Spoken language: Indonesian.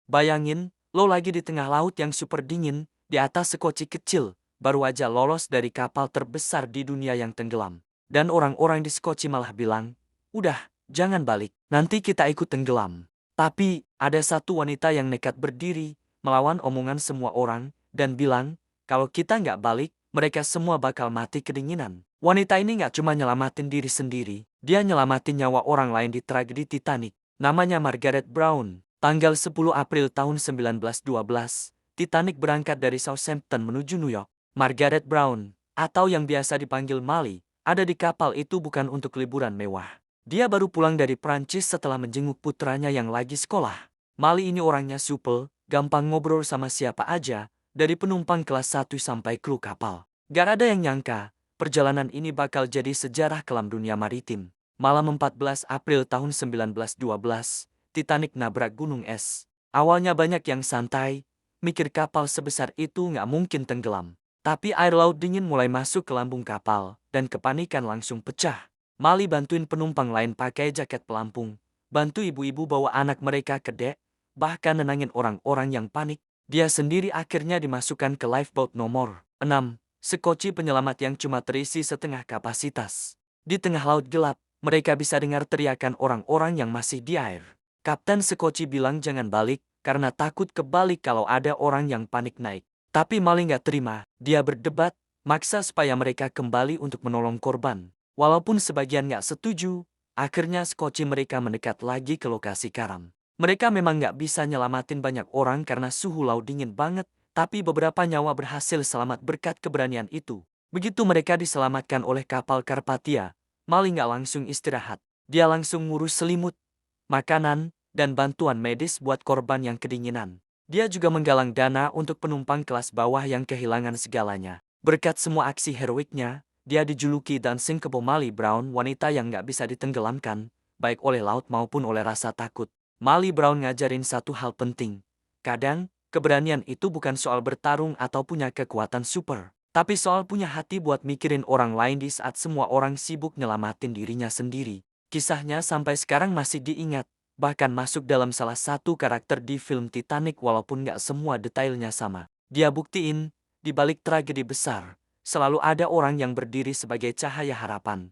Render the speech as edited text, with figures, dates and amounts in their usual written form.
Bayangin, lo lagi di tengah laut yang super dingin, di atas sekoci kecil, baru aja lolos dari kapal terbesar di dunia yang tenggelam. Dan orang-orang di sekoci malah bilang, udah, jangan balik, nanti kita ikut tenggelam. Tapi, ada satu wanita yang nekat berdiri, melawan omongan semua orang, dan bilang, kalau kita nggak balik, mereka semua bakal mati kedinginan. Wanita ini nggak cuma nyelamatin diri sendiri, dia nyelamatin nyawa orang lain di tragedi Titanic. Namanya Margaret Brown. Tanggal 10 April tahun 1912, Titanic berangkat dari Southampton menuju New York. Margaret Brown, atau yang biasa dipanggil Molly, ada di kapal itu bukan untuk liburan mewah. Dia baru pulang dari Prancis setelah menjenguk putranya yang lagi sekolah. Molly ini orangnya supel, gampang ngobrol sama siapa aja, dari penumpang kelas 1 sampai kru kapal. Gak ada yang nyangka, perjalanan ini bakal jadi sejarah kelam dunia maritim. Malam 14 April tahun 1912, Titanic nabrak gunung es. Awalnya banyak yang santai, mikir kapal sebesar itu nggak mungkin tenggelam. Tapi air laut dingin mulai masuk ke lambung kapal, dan kepanikan langsung pecah. Molly bantuin penumpang lain pakai jaket pelampung, bantu ibu-ibu bawa anak mereka ke dek, bahkan nenangin orang-orang yang panik. Dia sendiri akhirnya dimasukkan ke lifeboat nomor 6, sekoci penyelamat yang cuma terisi setengah kapasitas. Di tengah laut gelap, mereka bisa dengar teriakan orang-orang yang masih di air. Kapten sekoci bilang jangan balik, karena takut kebalik kalau ada orang yang panik naik. Tapi Molly nggak terima, dia berdebat, maksa supaya mereka kembali untuk menolong korban. Walaupun sebagian nggak setuju, akhirnya sekoci mereka mendekat lagi ke lokasi karam. Mereka memang nggak bisa nyelamatin banyak orang karena suhu laut dingin banget, tapi beberapa nyawa berhasil selamat berkat keberanian itu. Begitu mereka diselamatkan oleh kapal Carpathia, Molly nggak langsung istirahat. Dia langsung ngurus selimut, makanan, dan bantuan medis buat korban yang kedinginan. Dia juga menggalang dana untuk penumpang kelas bawah yang kehilangan segalanya. Berkat semua aksi heroiknya, dia dijuluki Dancing Kebo Molly Brown, wanita yang nggak bisa ditenggelamkan, baik oleh laut maupun oleh rasa takut. Molly Brown ngajarin satu hal penting. Kadang, keberanian itu bukan soal bertarung atau punya kekuatan super, tapi soal punya hati buat mikirin orang lain di saat semua orang sibuk nyelamatin dirinya sendiri. Kisahnya sampai sekarang masih diingat, bahkan masuk dalam salah satu karakter di film Titanic walaupun nggak semua detailnya sama. Dia buktiin, di balik tragedi besar, selalu ada orang yang berdiri sebagai cahaya harapan.